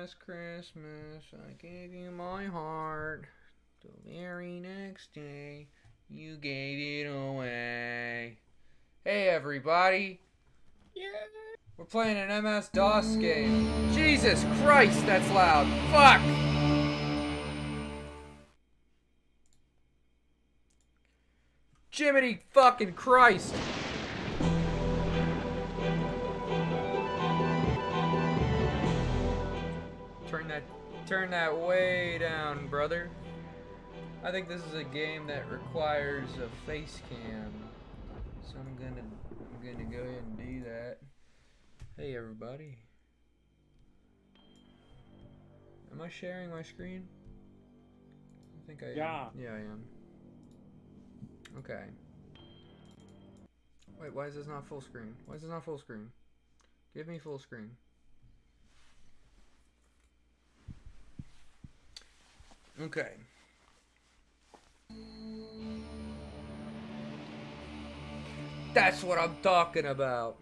last Christmas, I gave you my heart. The very next day, you gave it away. Hey, everybody. Yeah. We're playing an MS-DOS game. Jesus Christ, that's loud. Fuck! Jiminy fucking Christ! Turn that way down, brother. I think this is a game that requires a face cam. So I'm gonna go ahead and do that. Hey everybody. Am I sharing my screen? I think I am. Yeah, I am. Okay. Wait, why is this not full screen? Why is this not full screen? Give me full screen. Okay. That's what I'm talking about.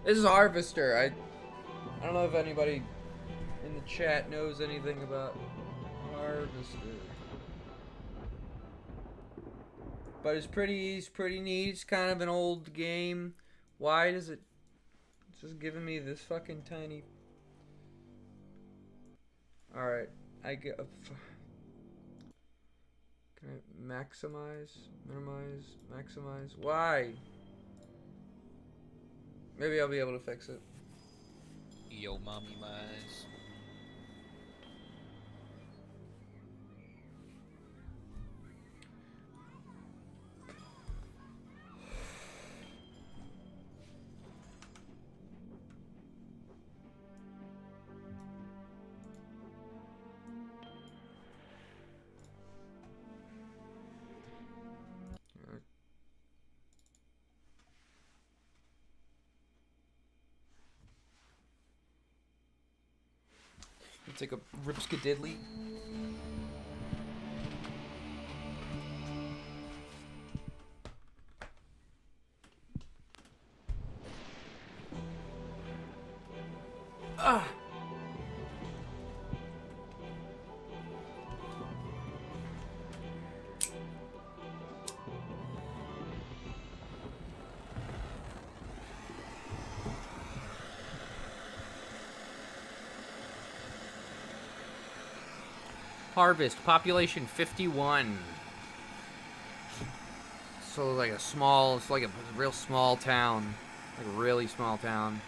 This is Harvester. I don't know if anybody in the chat knows anything about Harvester. But it's pretty neat. It's kind of an old game. Why does it... It's just giving me this fucking tiny... Alright. I get... Can I maximize? Minimize? Maximize? Why? Maybe I'll be able to fix it. Yo, mommy mize. Take a ripskadidly. Ah. Harvest, population 51. So like a small, it's like a real small town. Like a really small town.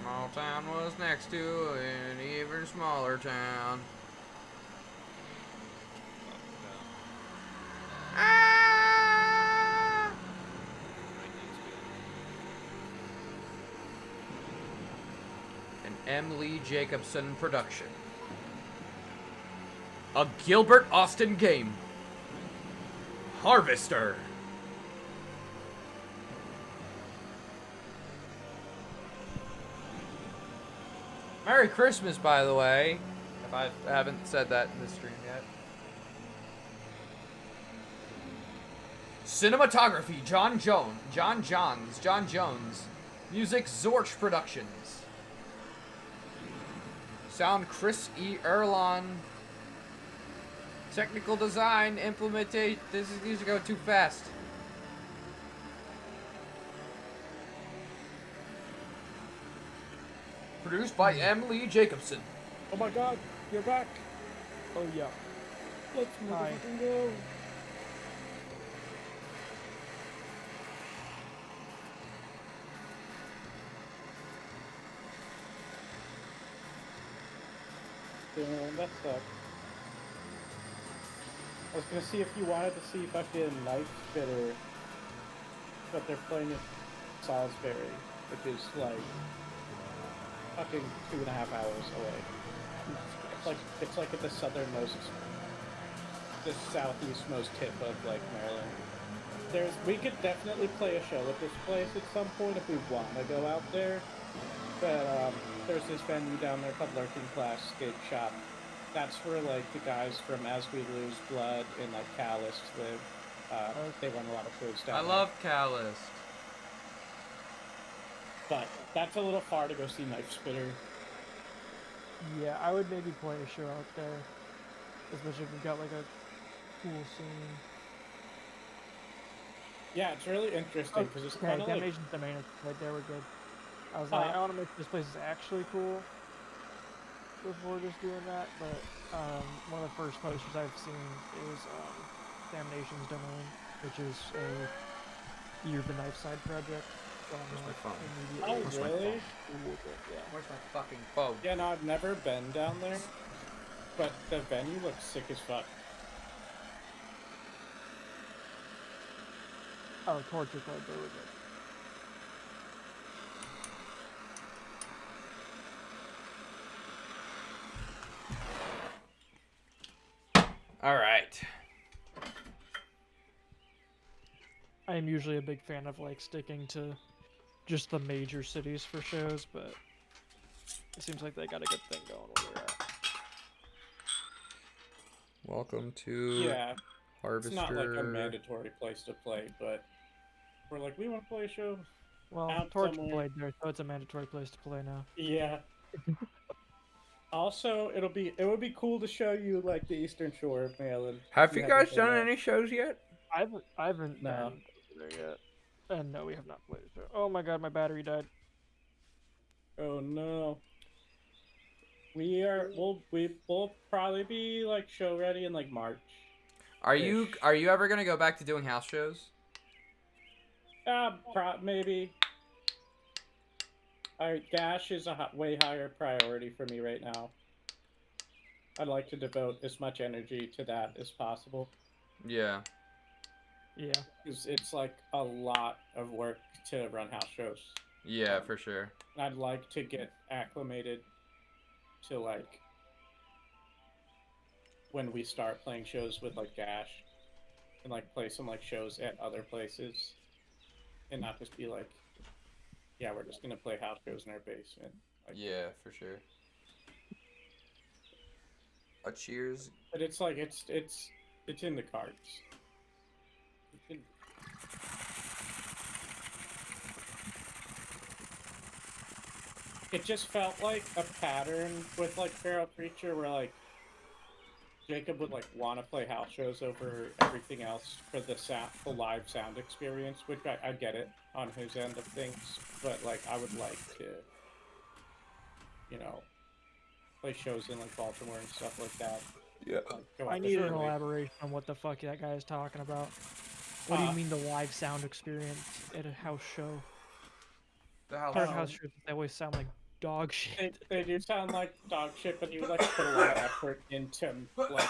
Small town was next to an even smaller town. Ah! An M. Lee Jacobson production. A Gilbert Austin game. Harvester. Merry Christmas, by the way, if I haven't said that in the stream yet. Cinematography, John Jones. Music, Zorch Productions. Sound, Chris E. Erlon. Technical design, implementation. These are going too fast. Produced by M. Lee Jacobson. Oh my god, you're back. Oh yeah. Let's motherfucking go. Damn, that sucked. I was gonna see if you wanted to see if I could knife fitter but they're playing it Salisbury, which is like fucking 2.5 hours away. It's like at the southeastmost tip of like Maryland. We could definitely play a show at this place at some point if we want to go out there. But there's this venue down there called Lurking Class Skate Shop. That's where like the guys from As We Lose Blood and like Calist live. They run a lot of shows down there. I love Calist. But that's a little far to go see Knife Spitter. Yeah, I would maybe play a show out there, especially if we've got like a cool scene. Yeah, it's really interesting because it's kind of like... Damnation Domain right there, we're good. I was like, I want to make this place actually cool before just doing that, but one of the first posters I've seen is Damnation's Domain, which is a Year of the Knife Side project. Where's my phone? Oh, really? Where's my fucking phone? Yeah, no, I've never been down there, but the venue looks sick as fuck. Oh, Torture Club, there we go. All right. I am usually a big fan of like sticking to just the major cities for shows, but it seems like they got a good thing going where they're at. Welcome to Harvester. It's not like a mandatory place to play, but we're like, we want to play a show. Well, Torch played there, so it's a mandatory place to play now. Yeah. Also, it would be cool to show you like the Eastern Shore of Maryland. Have you guys done any shows yet? I haven't been there yet. And no, we have not played it. Oh my god, my battery died. Oh no. We'll probably be like show ready in like March. Are you ever gonna go back to doing house shows? Maybe. Gash is a way higher priority for me right now. I'd like to devote as much energy to that as possible. Yeah. Yeah. It's like a lot of work to run house shows. Yeah, for sure. And I'd like to get acclimated to like when we start playing shows with like Gash and like play some like shows at other places and not just be like, yeah, we're just gonna play house shows in our basement. Like, yeah, for sure. A cheers. But it's like it's in the cards. It just felt like a pattern with like Feral Creature where like Jacob would like want to play house shows over everything else for the live sound experience, which I get it on his end of things, but like I would like to, you know, play shows in like Baltimore and stuff like that. Yeah. Like, I need an elaboration on what the fuck that guy is talking about. What do you mean the live sound experience at a house show? The house Part show. of house shows, they always sound like dog shit. They do sound like dog shit, but you like put a lot of effort into like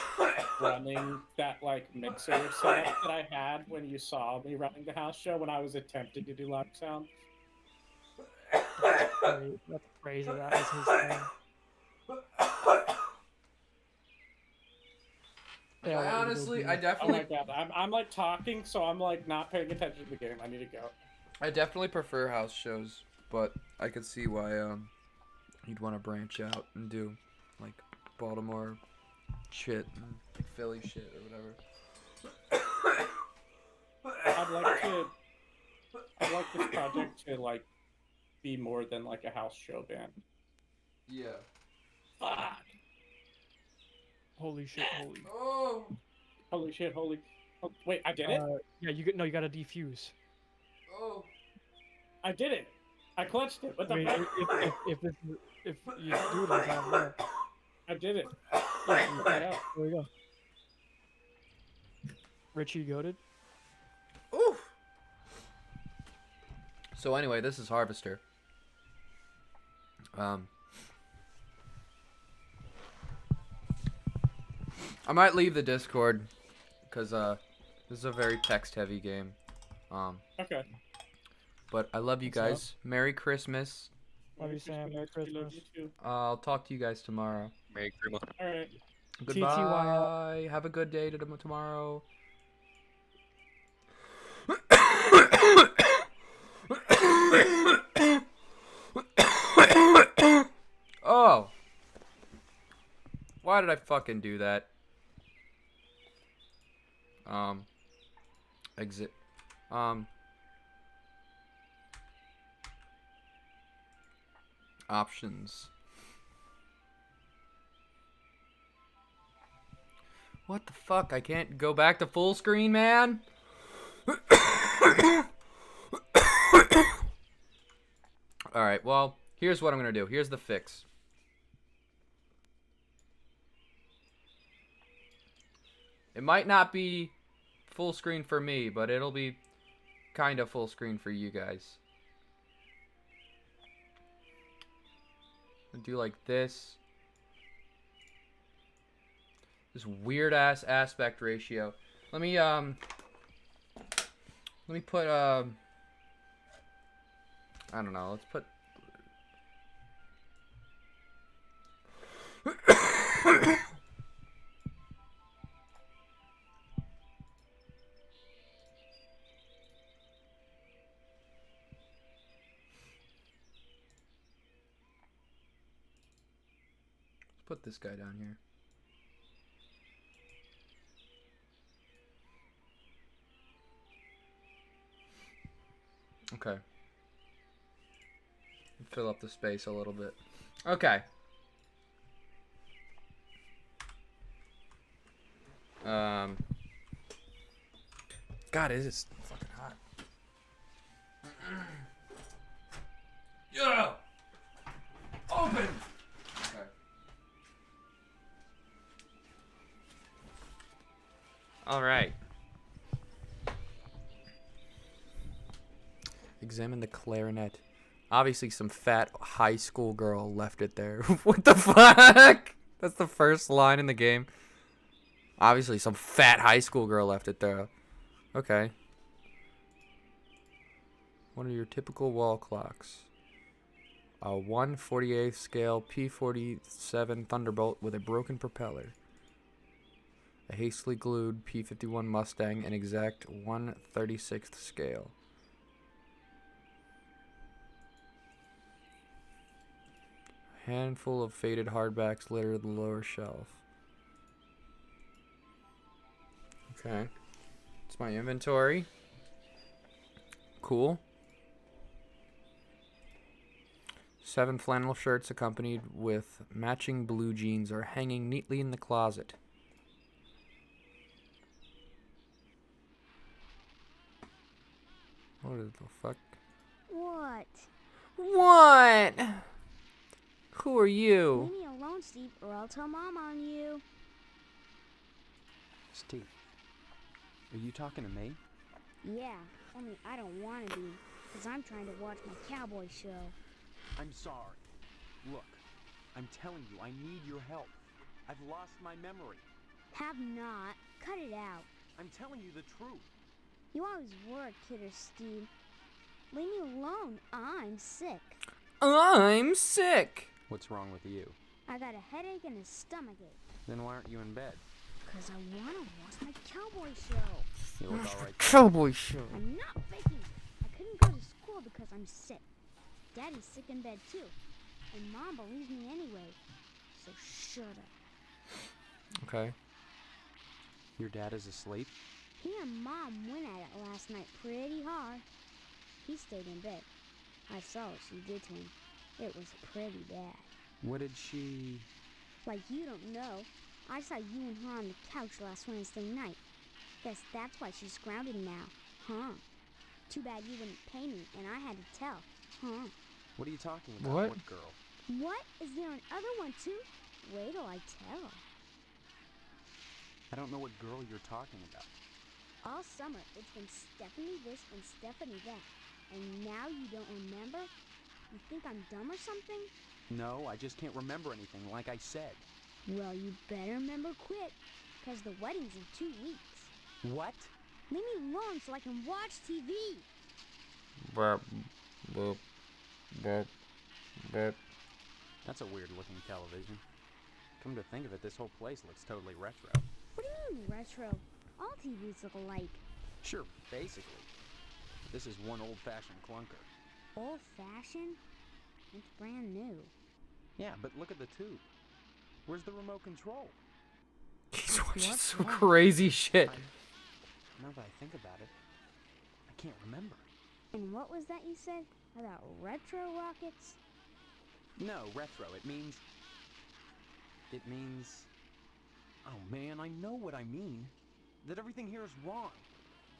running that like mixer setup that I had when you saw me running the house show when I was attempting to do live sound. That's crazy. That was his thing. Yeah, I Oh definitely, my god, I'm like talking, so I'm like not paying attention to the game. I need to go. I definitely prefer house shows, but I could see why you'd want to branch out and do like Baltimore shit and Philly shit or whatever. I'd like this project to like be more than like a house show band. Yeah. Fuck. Holy shit! Holy. Oh. Holy shit! Holy. Oh, wait, I did it. Yeah, you gotta defuse. Oh. I did it. I clutched it. What the I mean, fuck? if you do it like that, yeah. I did it. Yeah, there we go. Richie goated. Oof. So anyway, this is Harvester. I might leave the Discord because this is a very text-heavy game. Okay. But I love you What's up? guys. Merry Christmas. Love you, Sam. Merry We love Christmas. you too. I'll talk to you guys tomorrow. Merry Christmas. All right. Goodbye. Have a good day tomorrow. Oh. Why did I fucking do that? Exit. Options. What the fuck? I can't go back to full screen, man? Alright, well, here's what I'm gonna do. Here's the fix. It might not be full screen for me, but it'll be kind of full screen for you guys. I'll do like this. This weird ass aspect ratio. Let me put I don't know, let's put put this guy down here. Okay. Fill up the space a little bit. Okay. God, it is fucking hot. Yeah. Open. Okay. All right. Examine the clarinet. Obviously, some fat high school girl left it there. What the fuck? That's the first line in the game. Obviously, some fat high school girl left it there. Okay. What are your typical wall clocks? A 1/48 scale P-47 Thunderbolt with a broken propeller. A hastily glued P-51 Mustang, an exact 1/36th scale. A handful of faded hardbacks litter the lower shelf. Okay. It's my inventory. Cool. 7 flannel shirts accompanied with matching blue jeans are hanging neatly in the closet. What the fuck? What? What? Who are you? Leave me alone, Steve, or I'll tell Mom on you. Steve, are you talking to me? Yeah, only I don't want to be, because I'm trying to watch my cowboy show. I'm sorry. Look, I'm telling you, I need your help. I've lost my memory. Have not. Cut it out. I'm telling you the truth. You always were a kidder, Steve. Leave me alone. I'm sick. I'm sick. What's wrong with you? I got a headache and a stomachache. Then why aren't you in bed? Because I want to watch my cowboy show. You look all right. Cowboy show. I'm not faking it. I couldn't go to school because I'm sick. Daddy's sick in bed too. And Mom believes me anyway. So shut up. Okay. Your dad is asleep? He and Mom went at it last night pretty hard. He stayed in bed. I saw what she did to him. It was pretty bad. What did she... Like you don't know, I saw you and her on the couch last Wednesday night. Guess that's why she's grounded now, huh? Too bad you wouldn't pay me and I had to tell, huh? What are you talking about? What? What girl? What? Is there another one too? Wait till I tell. I don't know what girl you're talking about. All summer, it's been Stephanie this and Stephanie that. And now you don't remember? You think I'm dumb or something? No, I just can't remember anything, like I said. Well, you better remember quick, because the wedding's in 2 weeks. What? Leave me alone so I can watch TV. Burp, boop, burp, burp. That's a weird looking television. Come to think of it, this whole place looks totally retro. What do you mean retro? All TVs look alike. Sure, basically. This is one old-fashioned clunker. Old-fashioned? It's brand new. Yeah, but look at the tube. Where's the remote control? He's watching What's some wrong? crazy shit. Now that I think about it, I can't remember. And what was that you said about retro rockets? No, retro. It means... Oh man, I know what I mean. That everything here is wrong.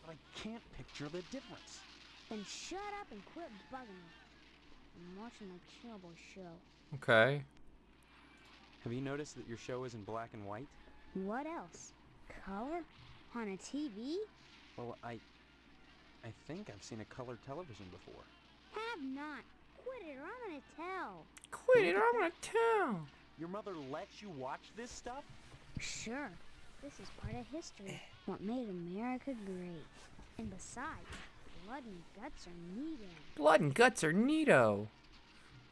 But I can't picture the difference. Then shut up and quit bugging me. I'm watching my Chillboy show. Okay. Have you noticed that your show is in black and white? What else? Color? On a TV? Well, I think I've seen a colored television before. Have not. Quit it or I'm gonna tell. Quit it, I'm gonna tell. Your mother lets you watch this stuff? Sure. This is part of history. What made America great. And besides, blood and guts are needed. Blood and guts are neato.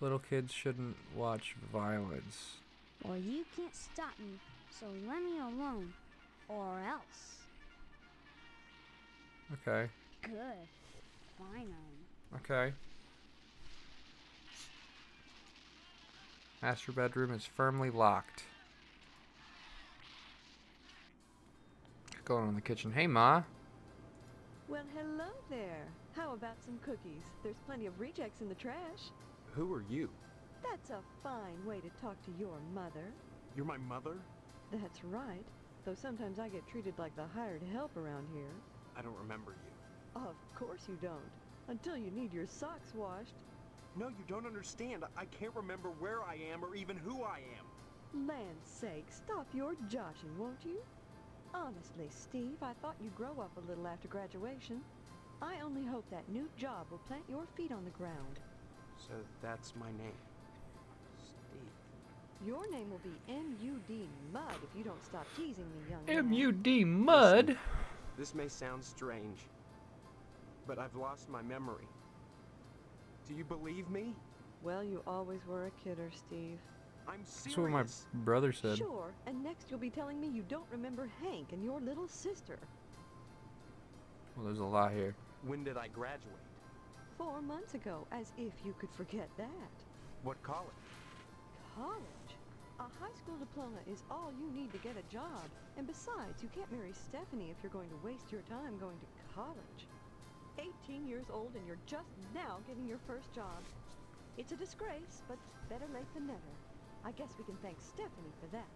Little kids shouldn't watch violence. Well, you can't stop me, so let me alone. Or else. Okay. Good. Finally. Okay. Master bedroom is firmly locked. Going on in the kitchen. Hey, Ma. Well, hello there. How about some cookies? There's plenty of rejects in the trash. Who are you? That's a fine way to talk to your mother. You're my mother? That's right. Though sometimes I get treated like the hired help around here. I don't remember you. Of course you don't. Until you need your socks washed. No, you don't understand. I can't remember where I am or even who I am. Land's sake, stop your joshing, won't you? Honestly, Steve, I thought you'd grow up a little after graduation. I only hope that new job will plant your feet on the ground. So that's my name. Steve. Your name will be M.U.D. Mud if you don't stop teasing me, young man. M.U.D. Mud. This may sound strange, but I've lost my memory. Do you believe me? Well, you always were a kidder, Steve. I'm serious. That's what my brother said. Sure, and next you'll be telling me you don't remember Hank and your little sister. Well, there's a lot here. When did I graduate? 4 months ago, as if you could forget that. What college? College? A high school diploma is all you need to get a job. And besides, you can't marry Stephanie if you're going to waste your time going to college. 18 years old and you're just now getting your first job. It's a disgrace, but better late than never. I guess we can thank Stephanie for that.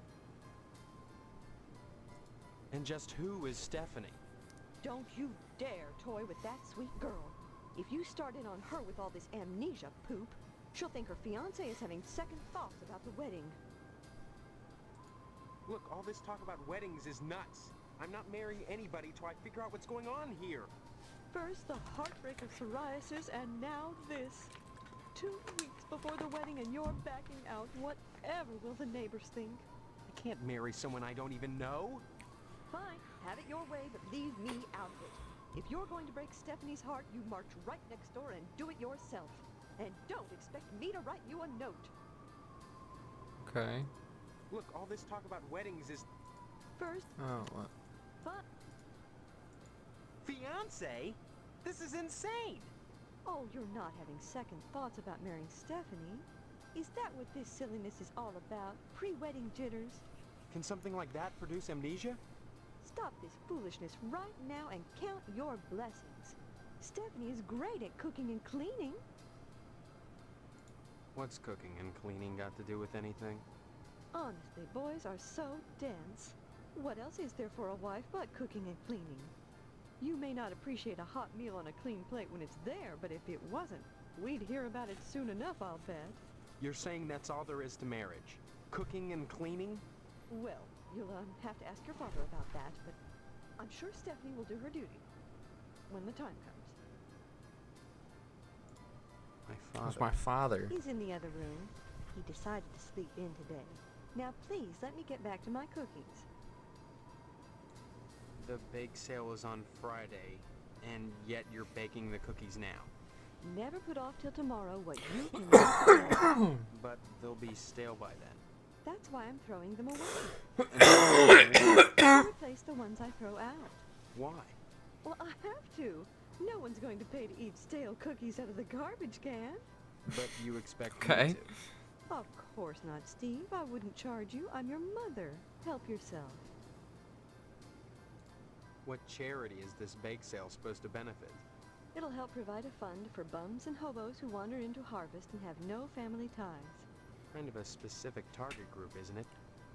And just who is Stephanie? Don't you dare toy with that sweet girl. If you start in on her with all this amnesia poop, she'll think her fiancé is having second thoughts about the wedding. Look, all this talk about weddings is nuts. I'm not marrying anybody till I figure out what's going on here. First the heartbreak of psoriasis, and now this. 2 weeks before the wedding and you're backing out. Whatever will the neighbors think? I can't marry someone I don't even know. Fine, have it your way, but leave me out of it. If you're going to break Stephanie's heart, you march right next door and do it yourself. And don't expect me to write you a note. Okay. Look, all this talk about weddings is... First, Oh, what? fun. Fiancé? This is insane! Oh, you're not having second thoughts about marrying Stephanie. Is that what this silliness is all about? Pre-wedding jitters? Can something like that produce amnesia? Stop this foolishness right now and count your blessings. Stephanie is great at cooking and cleaning. What's cooking and cleaning got to do with anything? Honestly, boys are so dense. What else is there for a wife but cooking and cleaning? You may not appreciate a hot meal on a clean plate when it's there, but if it wasn't, we'd hear about it soon enough, I'll bet. You're saying that's all there is to marriage? Cooking and cleaning? Well, you'll have to ask your father about that, but I'm sure Stephanie will do her duty when the time comes. My That's father. my father. He's in the other room. He decided to sleep in today. Now please, let me get back to my cookies. The bake sale is on Friday, and yet you're baking the cookies now. Never put off till tomorrow what you can make today. But they'll be stale by then. That's why I'm throwing them away. Why? To replace the ones I throw out. Well, I have to. No one's going to pay to eat stale cookies out of the garbage can. But you expect Okay. me to. Of course not, Steve. I wouldn't charge you. I'm your mother. Help yourself. What charity is this bake sale supposed to benefit? It'll help provide a fund for bums and hobos who wander into Harvest and have no family ties. Kind of a specific target group, isn't it?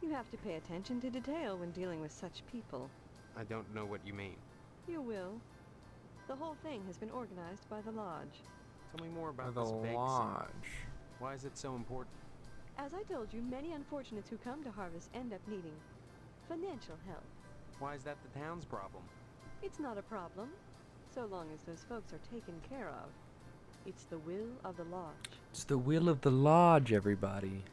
You have to pay attention to detail when dealing with such people. I don't know what you mean. You will. The whole thing has been organized by the Lodge. Tell me more about The this bake sale. lodge. Why is it so important? As I told you, many unfortunates who come to Harvest end up needing financial help. Why is that the town's problem? It's not a problem, so long as those folks are taken care of. It's the will of the Lodge. It's the will of the lodge, everybody.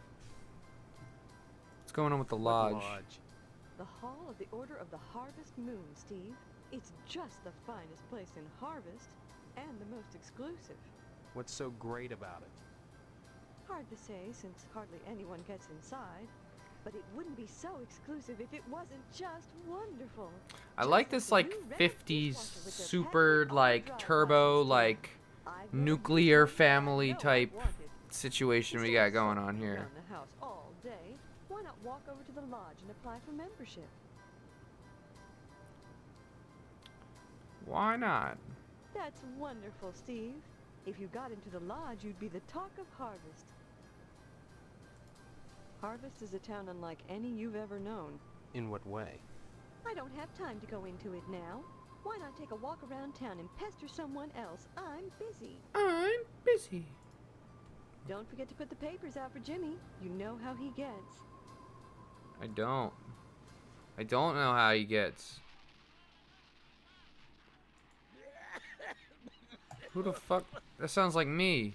What's going on with the What lodge? The Hall of the Order of the Harvest Moon, Steve. It's just the finest place in Harvest, and the most exclusive. What's so great about it? Hard to say since hardly anyone gets inside, but it wouldn't be so exclusive if it wasn't just wonderful. I like Just this the like new red 50s dishwasher with their super patented like overdrive turbo license, Steve. like I've never nuclear used one, but I family know I type want it. situation we Instead got of going on sitting here. around the house all day, why not walk over to the lodge and apply for membership? Why not? That's wonderful, Steve. If you got into the lodge, you'd be the talk of Harvest. Harvest is a town unlike any you've ever known. In what way? I don't have time to go into it now. Why not take a walk around town and pester someone else? I'm busy. I'm busy. Don't forget to put the papers out for Jimmy. You know how he gets. I don't. I don't know how he gets. Who the fuck? That sounds like me.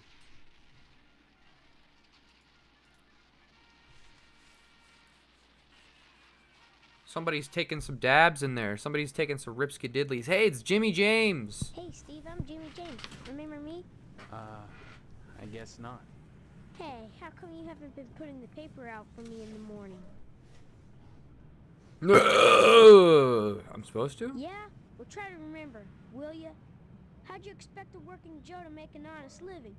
Somebody's taking some dabs in there. Somebody's taking some ripskididleys. Hey, it's Jimmy James. Hey, Steve, I'm Jimmy James. Remember me? I guess not. Hey, how come you haven't been putting the paper out for me in the morning? I'm supposed to? Yeah? Well, try to remember, will ya? How'd you expect a working Joe to make an honest living?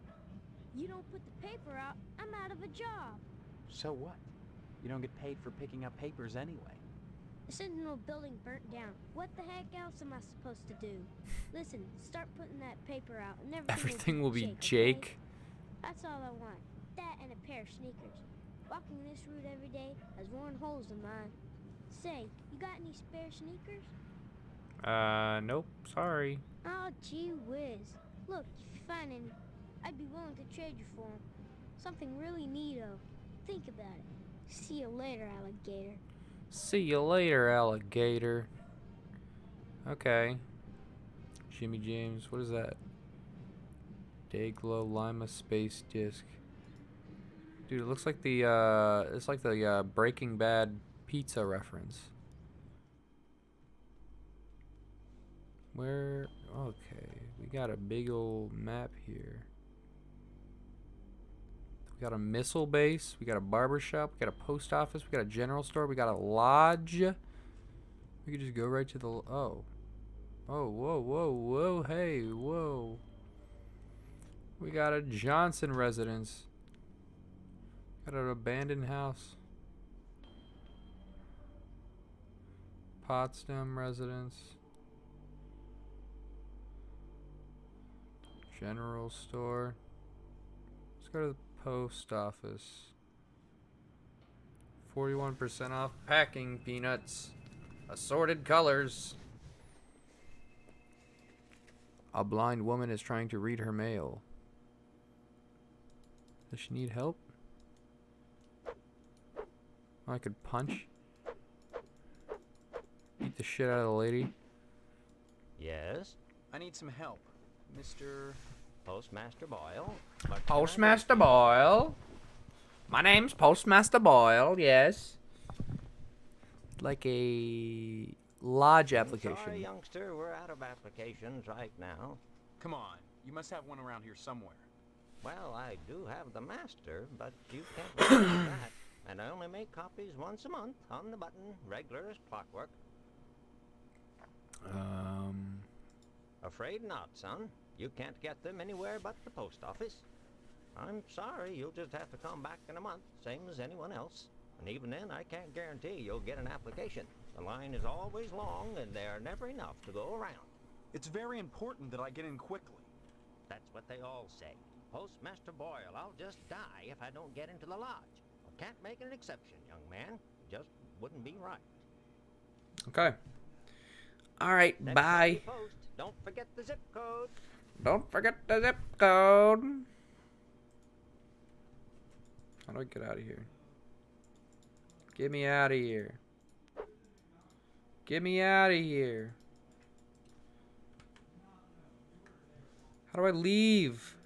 You don't put the paper out, I'm out of a job. So what? You don't get paid for picking up papers anyway. The Sentinel building burnt down. What the heck else am I supposed to do? Listen, start putting that paper out and Everything will be okay? Jake. That's all I want. That and a pair of sneakers. Walking this route every day has worn holes in mine. Say, you got any spare sneakers? Nope. Sorry. Oh, gee whiz. Look, if you find any, I'd be willing to trade you for them. Something really neato. Think about it. See you later, alligator. See you later, alligator. Okay. Jimmy James, what is that? Dayglow Lima Space Disc. Dude, it looks like the it's like the Breaking Bad pizza reference. Where? Okay, we got a big old map here. We got a missile base, we got a barber shop, we got a post office, we got a general store, we got a lodge. We could just go right to the oh, whoa, whoa, whoa, hey, whoa. We got a Johnson residence. Got an abandoned house. Potsdam residence. General store. Let's go to the post office. 41% off packing peanuts. Assorted colors. A blind woman is trying to read her mail. Does she need help? I could punch. Beat the shit out of the lady. Yes, I need some help, Mr. Postmaster Boyle. Postmaster Boyle. My name's Postmaster Boyle, yes. Like a lodge application. Sorry, youngster, we're out of applications right now. Come on, You must have one around here somewhere. Well, I do have the master, but you can't really do that. And I only make copies once a month, on the button, regular as clockwork. Afraid not, son. You can't get them anywhere but the post office. I'm sorry, you'll just have to come back in a month, same as anyone else. And even then, I can't guarantee you'll get an application. The line is always long, and there are never enough to go around. It's very important that I get in quickly. That's what they all say. Postmaster Boyle, I'll just die if I don't get into the lodge. I can't make an exception, young man. Just wouldn't be right. Okay. All right, Next bye. time you post, don't forget the zip code. Don't forget the zip code. How do I get out of here? Get me out of here. Get me out of here. How do I leave?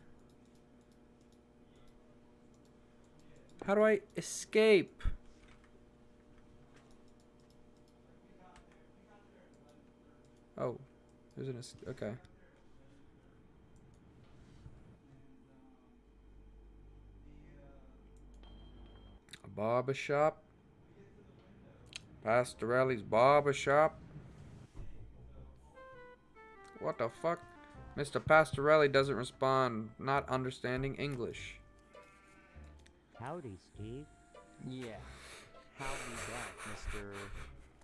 How do I escape? Oh, there's an okay. A barber shop. Pastorelli's barber shop. What the fuck? Mr. Pastorelli doesn't respond, not understanding English. Howdy, Steve. Yeah. Howdy back, Mr.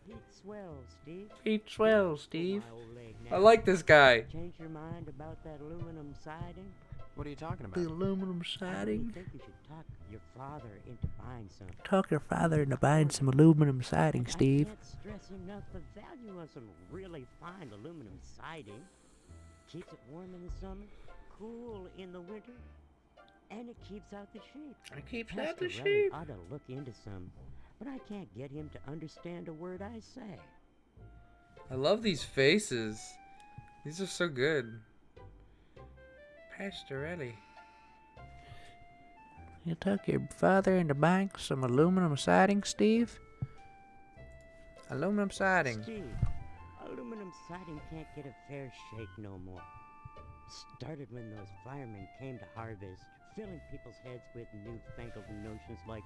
It's swell, Steve. Eat swell, Oh, Steve. my old leg I now. like this guy. Change your mind about that aluminum siding? What are you talking about? The aluminum I really siding. think you should talk your father into buying some. Talk your father into buying some aluminum siding, I Steve. can't stress enough the value of some really fine aluminum siding. Keeps it warm in the summer, cool in the winter, and it keeps out the sheep. It keeps Pastor out the Relly sheep. ought to look into some, but I can't get him to understand a word I say. I love these faces. These are so good. Pastorelli. You took your father into buying some aluminum siding, Steve? Aluminum siding. Steve, aluminum siding can't get a fair shake no more. Started when those firemen came to harvest, filling people's heads with newfangled notions like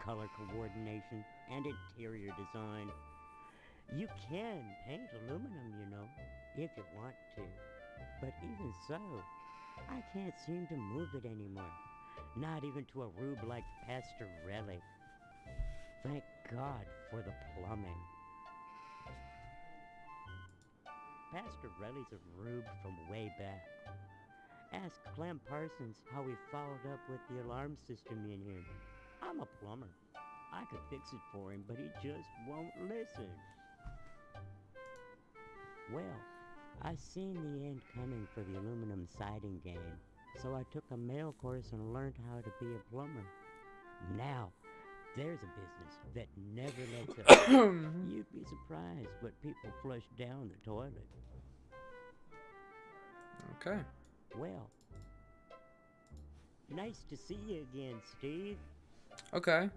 color coordination and interior design. You can paint aluminum, you know, if you want to. But even so, I can't seem to move it anymore. Not even to a rube like Pastorelli. Thank God for the plumbing. Pastorelli's a rube from way back. Ask Clem Parsons how he followed up with the alarm system in here. I'm a plumber. I could fix it for him, but he just won't listen. Well, I seen the end coming for the aluminum siding game, so I took a mail course and learned how to be a plumber. Now, there's a business that never lets up. You'd be surprised what people flush down the toilet. Okay. Well, nice to see you again, Steve. Okay.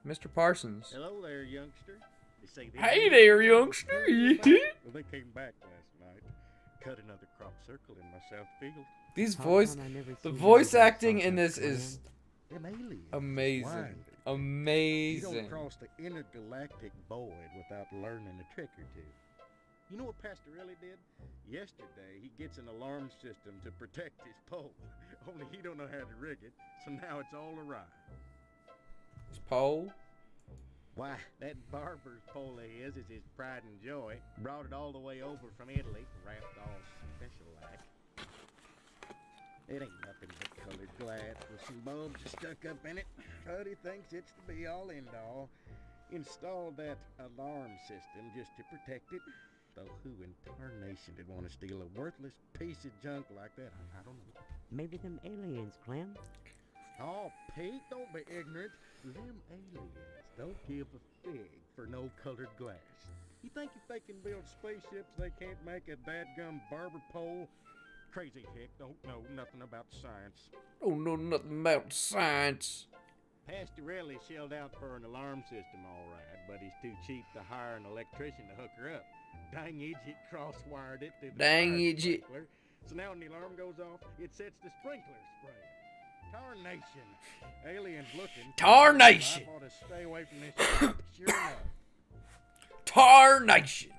Mr. Parsons. Hello there, youngster. You say these Hey men there, came youngster. back? Well, they came back last night. Cut another crop circle in my south field. These How voice, come I never the seen voice you with acting in something, this is Them aliens. amazing. Blinded. You Amazing. don't cross the intergalactic void without learning a trick or two. You know what Pastorelli did? Yesterday, he gets an alarm system to protect his pole. Only he don't know how to rig it, so now it's all awry. His pole. Why, that barber's pole is his pride and joy. Brought it all the way over from Italy, wrapped all special like. It ain't nothing but colored glass with some bulbs stuck up in it. But he thinks it's the be-all end-all. Installed that alarm system just to protect it. Though who in tarnation would want to steal a worthless piece of junk like that? I don't know. Maybe them aliens, Clem. Oh, Pete, don't be ignorant. Them aliens don't give a fig for no colored glass. You think if they can build spaceships, they can't make a dadgum barber pole? Crazy hick don't know nothing about science. Don't know nothing about science. Pastorelli shelled out for an alarm system, all right, but he's too cheap to hire an electrician to hook her up. Dang idiot cross-wired it through the Dang fire idiot. sprinkler, So now when the alarm goes off, it sets the sprinkler spraying. Tarnation. Aliens looking. Tarnation. I ought to stay away from this shit. Sure enough. Tarnation.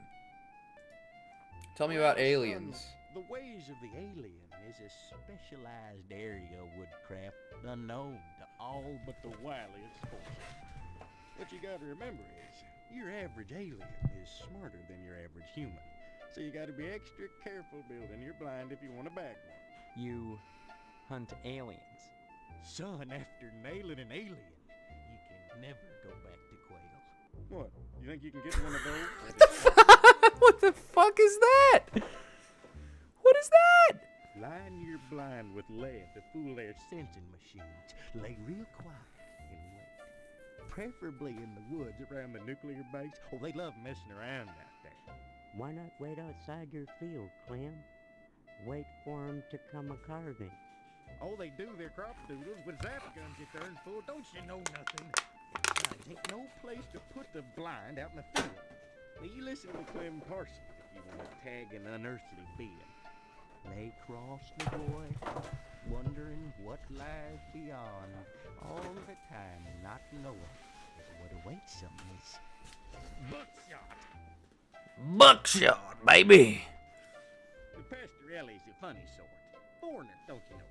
Tell me about Well, aliens. son, the ways of the alien is a specialized area of woodcraft unknown to all but the wiliest forces. What you gotta remember is, your average alien is smarter than your average human. So you gotta be extra careful building your blind if you want to bag one. You hunt aliens. Son, after nailing an alien, you can never go back to quail. What? You think you can get one of those? What the fuck is that? What is that? Line your blind with lead to fool their sensing machines. Lay real quiet and wait. Preferably in the woods around the nuclear base. Oh, they love messing around out there. Why not wait outside your field, Clem? Wait for 'em to come a-carving. Oh, they do their crop doodles with zap guns you darn fool. Don't you know nothing? There ain't no place to put the blind out in the field. Now you listen to Clem Parsons if you want to tag an unearthly being. Lay cross the boy, wondering what lies beyond, all the time not knowing that what awaits them is buckshot. Buckshot, baby. The Pastorelli's a funny sort. Foreigner, don't you know?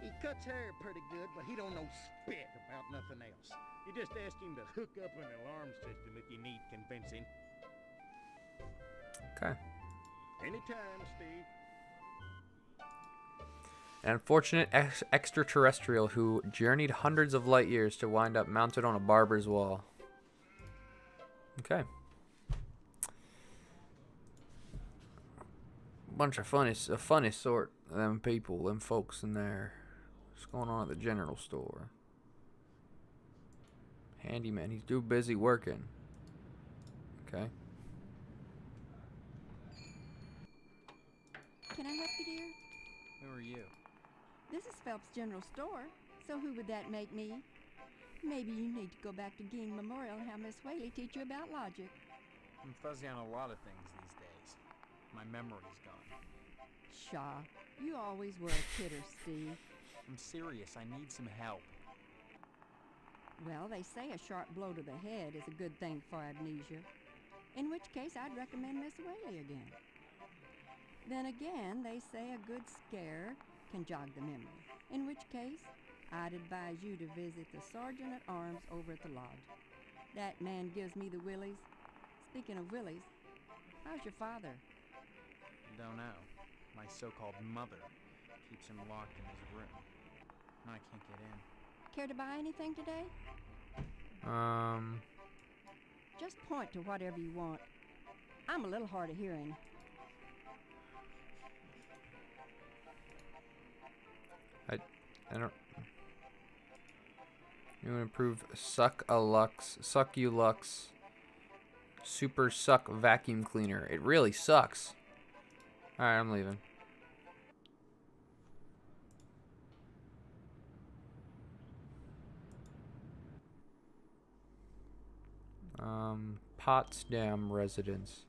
He cuts hair pretty good, but he don't know spit about nothing else. You just ask him to hook up an alarm system if you need convincing. Okay. Anytime, Steve. An unfortunate extraterrestrial who journeyed hundreds of light years to wind up mounted on a barber's wall. Okay. Bunch of funny sort of them people, them folks in there. What's going on at the general store? Handyman, he's too busy working. Okay. Can I help you, dear? Who are you? This is Phelps General Store, so who would that make me? Maybe you need to go back to Ging Memorial and have Miss Whaley teach you about logic. I'm fuzzy on a lot of things these days. My memory's gone. Shaw, you always were a kidder, Steve. I'm serious. I need some help. Well, they say a sharp blow to the head is a good thing for amnesia. In which case, I'd recommend Miss Whaley again. Then again, they say a good scare can jog the memory. In which case, I'd advise you to visit the Sergeant at Arms over at the lodge. That man gives me the willies. Speaking of willies, how's your father? Don't know. My so-called mother keeps him locked in his room. I can't get in. Care to buy anything today? Just point to whatever you want. I'm a little hard of hearing. I don't. You want to improve Succulux Super Suck Vacuum Cleaner. It really sucks. Alright, I'm leaving. Potsdam residence.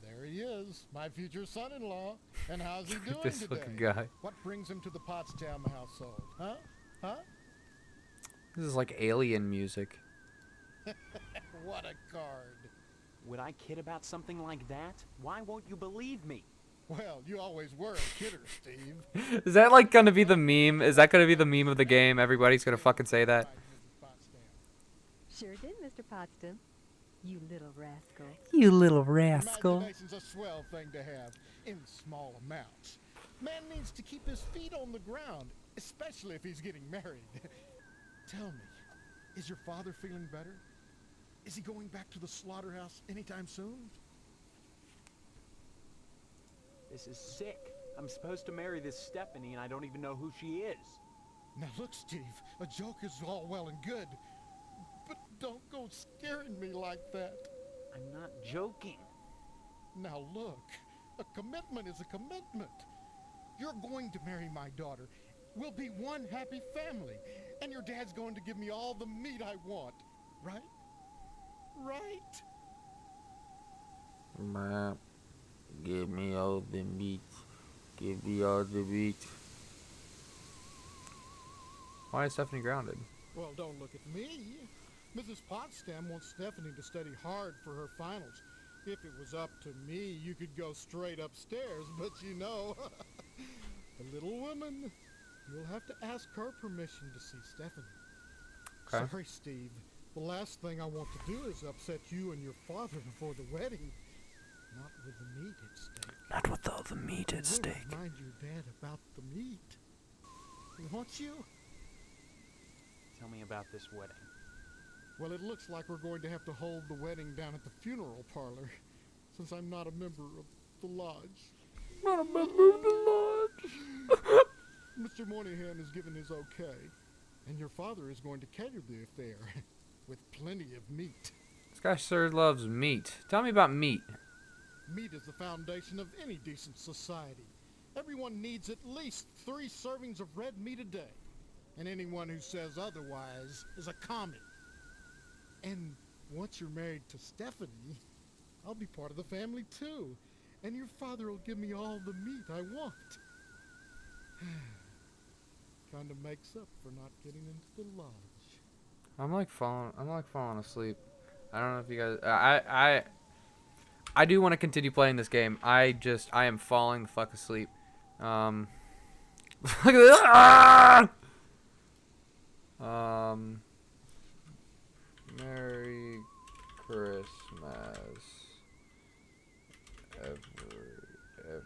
There he is, my future son-in-law. And how's he doing This today? fucking guy. What brings him to the Potsdam household? Huh? Huh? This is like alien music. What a card. Would I kid about something like that? Why won't you believe me? Well, you always were a kidder, Steve. Is that like gonna be the meme? Is that gonna be the meme of the game? Everybody's gonna fucking say that. Sure did, Mr. Potsdam. You little rascal. You little rascal. Imagination's a swell thing to have, in small amounts. Man needs to keep his feet on the ground, especially if he's getting married. Tell me, is your father feeling better? Is he going back to the slaughterhouse anytime soon? This is sick. I'm supposed to marry this Stephanie and I don't even know who she is. Now look, Steve, a joke is all well and good, but don't go scaring me like that. I'm not joking. Now look, a commitment is a commitment. You're going to marry my daughter. We'll be one happy family, and your dad's going to give me all the meat I want, right? Right? Ma, give me all the meat. Give me all the meat. Why is Stephanie grounded? Well, don't look at me. Mrs. Potsdam wants Stephanie to study hard for her finals. If it was up to me, you could go straight upstairs, but you know, the little woman, you'll have to ask her permission to see Stephanie. Okay. Sorry, Steve. The last thing I want to do is upset you and your father before the wedding. Not with the meat at stake. Not with all the meat at I stake. will remind your dad about the meat. Won't you? Tell me about this wedding. Well, it looks like we're going to have to hold the wedding down at the funeral parlor, since I'm not a member of the lodge. Not a member of the lodge. Mr. Moynihan has given his okay, and your father is going to cater the affair, with plenty of meat. This guy sure loves meat. Tell me about meat. Meat is the foundation of any decent society. Everyone needs at least 3 servings of red meat a day, and anyone who says otherwise is a commie. And once you're married to Stephanie, I'll be part of the family too, and your father will give me all the meat I want. Kind of makes up for not getting into the lodge. I'm like falling asleep. I don't know if you guys. I do want to continue playing this game. I am falling the fuck asleep. Look at this. Ah! Merry Christmas, everyone.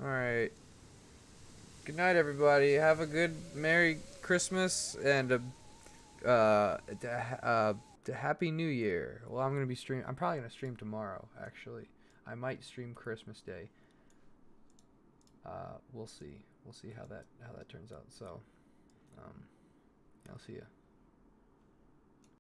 All right. Good night, everybody. Have a good Merry Christmas and a Happy New Year. Well, I'm probably gonna stream tomorrow. Actually, I might stream Christmas Day. We'll see. We'll see how that turns out. So, I'll see ya.